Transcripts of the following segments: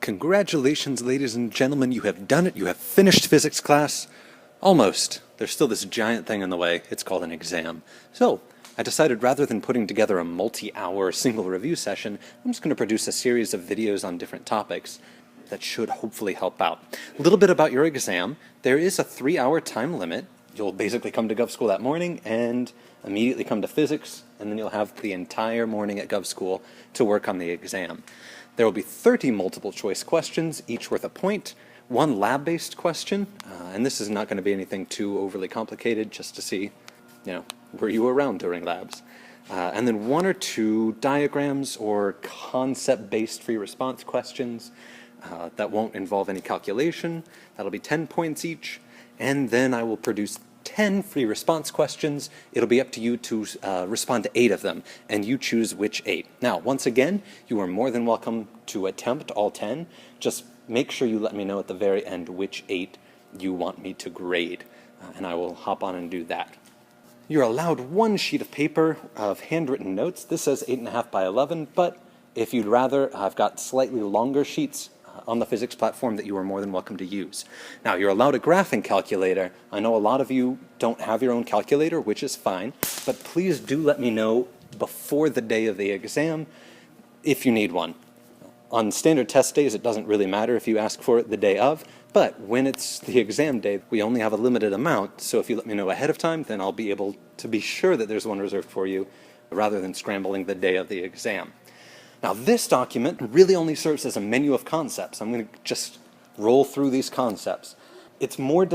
Congratulations, ladies and gentlemen, you have done it. You have finished physics class. Almost. There's still this giant thing in the way. It's called an exam. So, I decided rather than putting together a multi-hour single review session, I'm just going to produce a series of videos on different topics that should hopefully help out. A little bit about your exam. There is a 3-hour time limit. You'll basically come to Gov School that morning and immediately come to physics, and then you'll have the entire morning at Gov School to work on the exam. There will be 30 multiple choice questions, each worth a point, one lab-based question, and this is not going to be anything too overly complicated, just to see, were you around during labs? And then 1 or 2 diagrams or concept-based free response questions that won't involve any calculation. That'll be 10 points each, and then I will produce 10 free response questions. It'll be up to you to respond to 8 of them, and you choose which 8. Now, once again, you are more than welcome to attempt all 10. Just make sure you let me know at the very end which 8 you want me to grade, and I will hop on and do that. You're allowed 1 sheet of paper of handwritten notes. This says 8.5 by 11, but if you'd rather, I've got slightly longer sheets on the physics platform that you are more than welcome to use. Now, you're allowed a graphing calculator. I know a lot of you don't have your own calculator, which is fine, but please do let me know before the day of the exam if you need one. On standard test days, it doesn't really matter if you ask for it the day of, but when it's the exam day, we only have a limited amount, so if you let me know ahead of time, then I'll be able to be sure that there's one reserved for you, rather than scrambling the day of the exam. Now, this document really only serves as a menu of concepts. I'm going to just roll through these concepts. It's not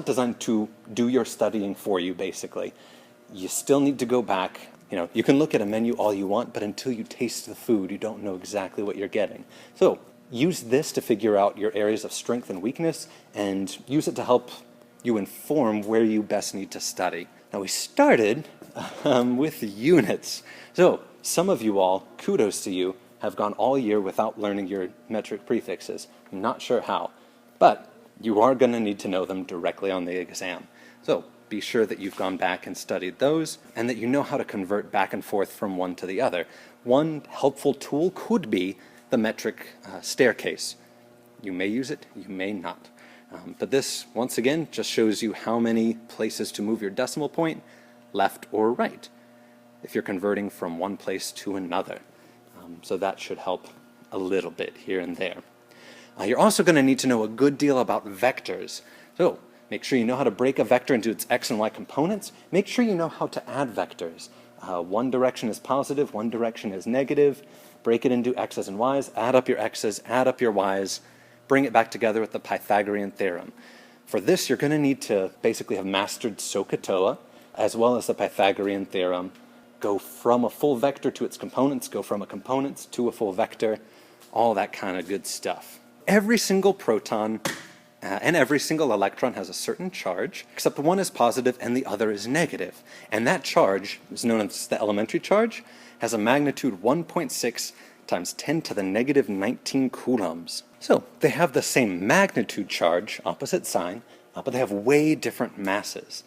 designed to do your studying for you, basically. You still need to go back. You can look at a menu all you want, but until you taste the food, you don't know exactly what you're getting. So, use this to figure out your areas of strength and weakness, and use it to help you inform where you best need to study. Now, we started with units. So, some of you all, kudos to you, have gone all year without learning your metric prefixes. I'm not sure how, but you are going to need to know them directly on the exam. So be sure that you've gone back and studied those, and that you know how to convert back and forth from one to the other. One helpful tool could be the metric staircase. You may use it, you may not. But this, once again, just shows you how many places to move your decimal point, left or right, if you're converting from one place to another. So that should help a little bit here and there. You're also going to need to know a good deal about vectors. So make sure you know how to break a vector into its x and y components. Make sure you know how to add vectors. One direction is positive, one direction is negative. Break it into x's and y's, add up your x's, add up your y's, bring it back together with the Pythagorean theorem. For this, you're going to need to basically have mastered SOHCAHTOA, as well as the Pythagorean theorem. Go from a full vector to its components, go from a component to a full vector, all that kind of good stuff. Every single proton and every single electron has a certain charge, except one is positive and the other is negative. And that charge, is known as the elementary charge, has a magnitude 1.6 times 10 to the negative 19 coulombs. So they have the same magnitude charge, opposite sign, but they have way different masses.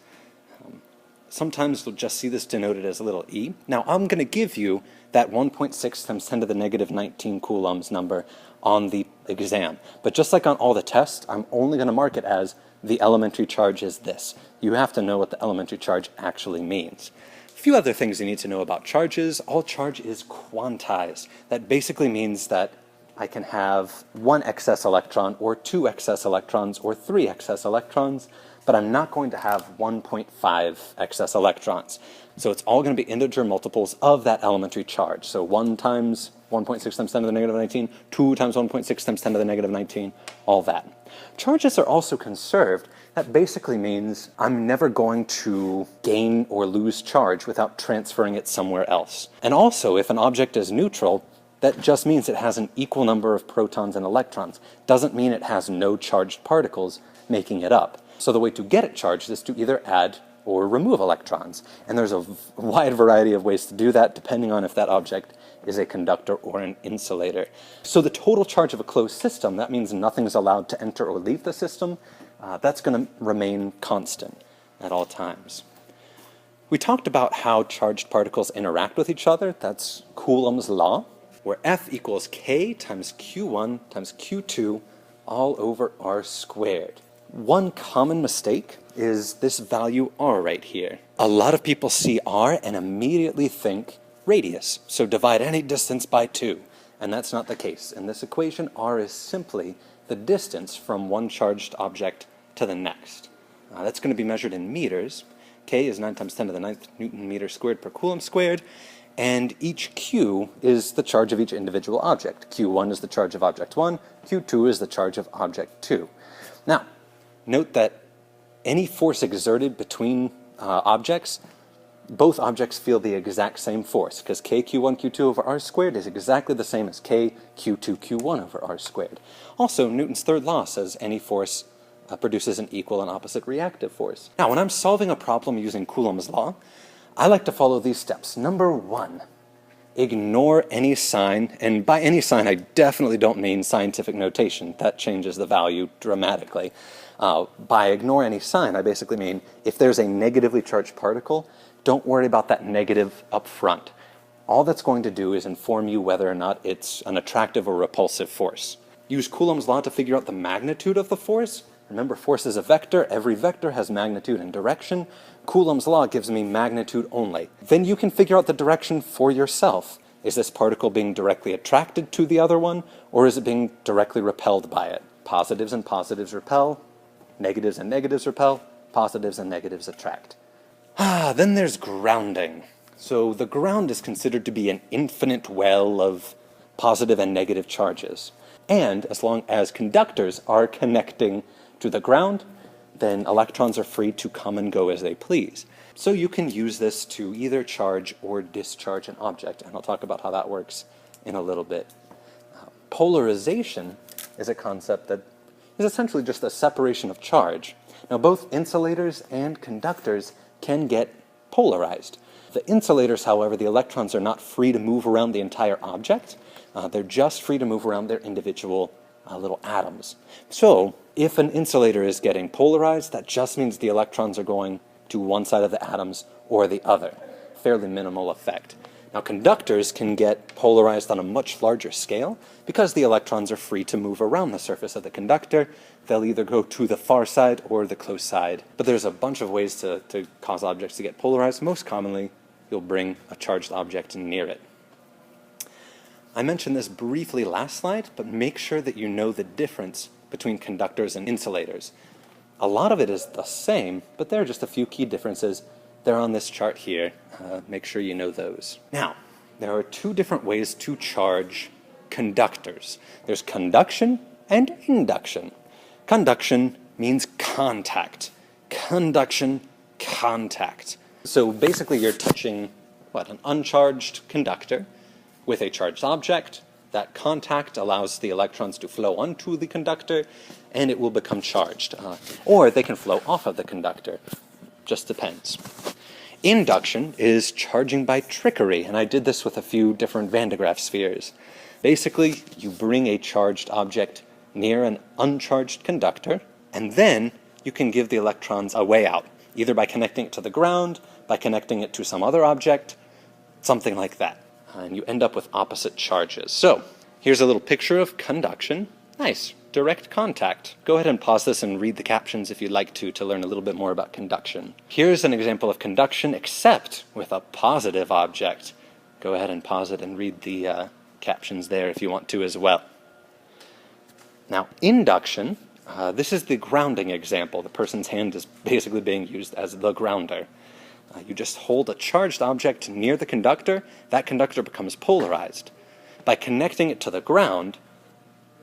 Sometimes you'll just see this denoted as a little e. Now, I'm going to give you that 1.6 times 10 to the negative 19 coulombs number on the exam. But just like on all the tests, I'm only going to mark it as the elementary charge is this. You have to know what the elementary charge actually means. A few other things you need to know about charges. All charge is quantized. That basically means that I can have 1 excess electron, or 2 excess electrons, or 3 excess electrons, but I'm not going to have 1.5 excess electrons. So it's all going to be integer multiples of that elementary charge. So 1 times 1.6 times 10 to the negative 19, 2 times 1.6 times 10 to the negative 19, all that. Charges are also conserved. That basically means I'm never going to gain or lose charge without transferring it somewhere else. And also, if an object is neutral, that just means it has an equal number of protons and electrons. Doesn't mean it has no charged particles making it up. So the way to get it charged is to either add or remove electrons. And there's a wide variety of ways to do that, depending on if that object is a conductor or an insulator. So the total charge of a closed system, that means nothing's allowed to enter or leave the system, that's going to remain constant at all times. We talked about how charged particles interact with each other. That's Coulomb's law. where F equals K times Q1 times Q2 all over R squared. One common mistake is this value R right here. A lot of people see R and immediately think radius, so divide any distance by 2. And that's not the case. In this equation, R is simply the distance from one charged object to the next. That's going to be measured in meters. K is 9 times 10 to the 9th Newton meter squared per coulomb squared, and each Q is the charge of each individual object. Q1 is the charge of object 1, Q2 is the charge of object 2. Now, note that any force exerted between objects, both objects feel the exact same force, because K Q1 Q2 over R squared is exactly the same as K Q2 Q1 over R squared. Also, Newton's third law says any force produces an equal and opposite reactive force. Now, when I'm solving a problem using Coulomb's law, I like to follow these steps. Number 1, ignore any sign, and by any sign I definitely don't mean scientific notation. That changes the value dramatically. By ignore any sign, I basically mean if there's a negatively charged particle, don't worry about that negative up front. All that's going to do is inform you whether or not it's an attractive or repulsive force. Use Coulomb's law to figure out the magnitude of the force. Remember, force is a vector. Every vector has magnitude and direction. Coulomb's law gives me magnitude only. Then you can figure out the direction for yourself. Is this particle being directly attracted to the other one, or is it being directly repelled by it? Positives and positives repel. Negatives and negatives repel. Positives and negatives attract. Then there's grounding. So the ground is considered to be an infinite well of positive and negative charges. And as long as conductors are connecting to the ground, then electrons are free to come and go as they please. So you can use this to either charge or discharge an object, and I'll talk about how that works in a little bit. Polarization is a concept that is essentially just a separation of charge. Now, both insulators and conductors can get polarized. The insulators, however, the electrons are not free to move around the entire object. They're just free to move around their individual little atoms. So, if an insulator is getting polarized, that just means the electrons are going to one side of the atoms or the other. Fairly minimal effect. Now, conductors can get polarized on a much larger scale because the electrons are free to move around the surface of the conductor. They'll either go to the far side or the close side. But there's a bunch of ways to cause objects to get polarized. Most commonly, you'll bring a charged object near it. I mentioned this briefly last slide, but make sure that you know the difference between conductors and insulators. A lot of it is the same, but there are just a few key differences. They're on this chart here. Make sure you know those. Now, there are two different ways to charge conductors. There's conduction and induction. Conduction means contact. Conduction, contact. So basically you're touching, an uncharged conductor with a charged object. That contact allows the electrons to flow onto the conductor, and it will become charged. Or they can flow off of the conductor. Just depends. Induction is charging by trickery, and I did this with a few different Van de Graaff spheres. Basically, you bring a charged object near an uncharged conductor, and then you can give the electrons a way out, either by connecting it to the ground, by connecting it to some other object, something like that. And you end up with opposite charges. So, here's a little picture of conduction. Nice. Direct contact. Go ahead and pause this and read the captions if you'd like to learn a little bit more about conduction. Here's an example of conduction, except with a positive object. Go ahead and pause it and read the captions there if you want to as well. Now, induction, this is the grounding example. The person's hand is basically being used as the grounder. You just hold a charged object near the conductor, that conductor becomes polarized. By connecting it to the ground,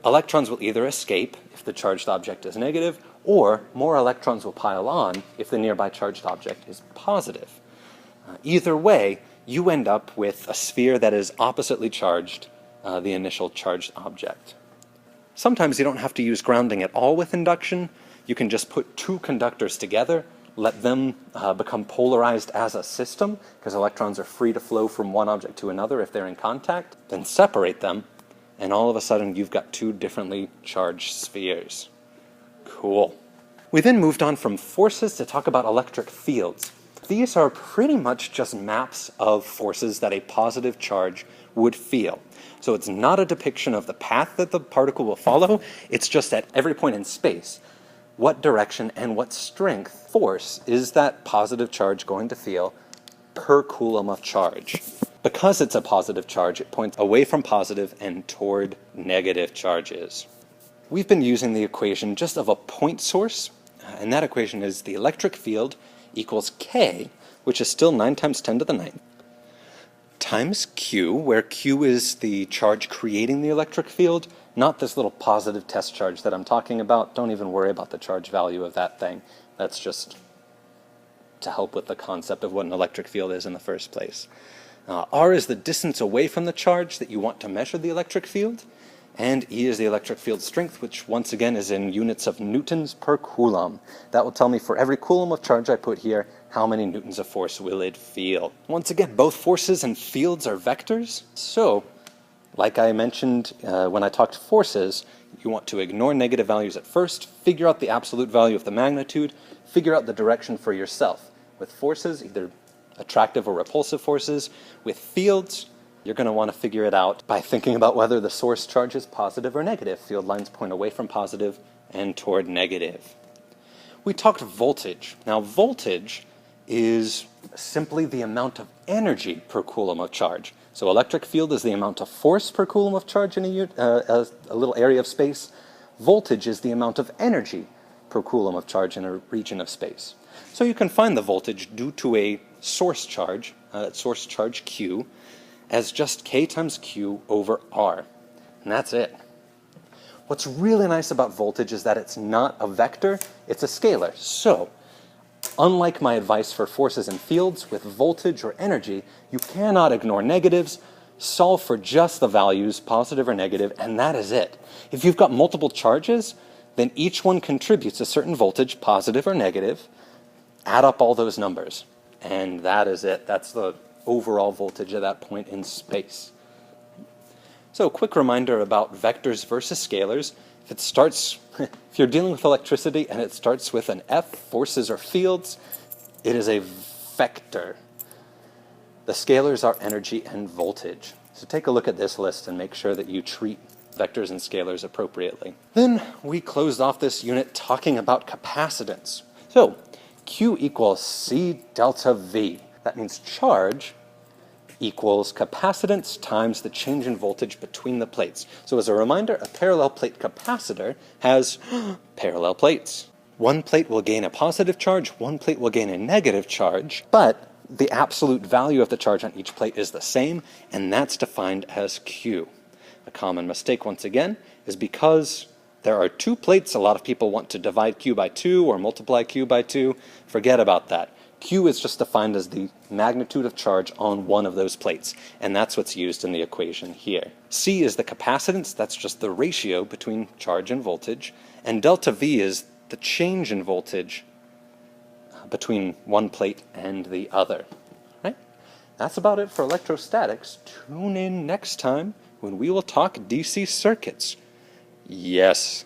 electrons will either escape if the charged object is negative, or more electrons will pile on if the nearby charged object is positive. Either way, you end up with a sphere that is oppositely charged the initial charged object. Sometimes you don't have to use grounding at all with induction. You can just put two conductors together, let them become polarized as a system, because electrons are free to flow from one object to another if they're in contact, then separate them, and all of a sudden you've got two differently charged spheres. Cool. We then moved on from forces to talk about electric fields. These are pretty much just maps of forces that a positive charge would feel. So it's not a depiction of the path that the particle will follow, it's just at every point in space, what direction and what strength, force, is that positive charge going to feel per coulomb of charge. Because it's a positive charge, it points away from positive and toward negative charges. We've been using the equation just of a point source, and that equation is the electric field equals K, which is still 9 times 10 to the 9th, times Q, where Q is the charge creating the electric field, not this little positive test charge that I'm talking about. Don't even worry about the charge value of that thing. That's just to help with the concept of what an electric field is in the first place. R is the distance away from the charge that you want to measure the electric field, and E is the electric field strength, which once again is in units of newtons per coulomb. That will tell me for every coulomb of charge I put here, how many newtons of force will it feel. Once again, both forces and fields are vectors, so like I mentioned when I talked forces, you want to ignore negative values at first, figure out the absolute value of the magnitude, figure out the direction for yourself. With forces, either attractive or repulsive forces. With fields, you're going to want to figure it out by thinking about whether the source charge is positive or negative. Field lines point away from positive and toward negative. We talked voltage. Now, voltage is simply the amount of energy per coulomb of charge. So electric field is the amount of force per coulomb of charge in a little area of space. Voltage is the amount of energy per coulomb of charge in a region of space. So you can find the voltage due to a source charge Q, as just K times Q over R. And that's it. What's really nice about voltage is that it's not a vector, it's a scalar. So, unlike my advice for forces and fields, with voltage or energy, you cannot ignore negatives, solve for just the values, positive or negative, and that is it. If you've got multiple charges, then each one contributes a certain voltage, positive or negative. Add up all those numbers, and that is it. That's the overall voltage at that point in space. So, quick reminder about vectors versus scalars. If you're dealing with electricity and it starts with an F, forces or fields, it is a vector. The scalars are energy and voltage. So take a look at this list and make sure that you treat vectors and scalars appropriately. Then we closed off this unit talking about capacitance. So, Q equals C delta V. That means charge equals capacitance times the change in voltage between the plates. So as a reminder, a parallel plate capacitor has parallel plates. One plate will gain a positive charge, one plate will gain a negative charge, but the absolute value of the charge on each plate is the same, and that's defined as Q. A common mistake, once again, is because there are two plates, a lot of people want to divide Q by 2 or multiply Q by 2. Forget about that. Q is just defined as the magnitude of charge on one of those plates, and that's what's used in the equation here. C is the capacitance, that's just the ratio between charge and voltage, and delta V is the change in voltage between one plate and the other. Right? That's about it for electrostatics. Tune in next time when we will talk DC circuits. Yes,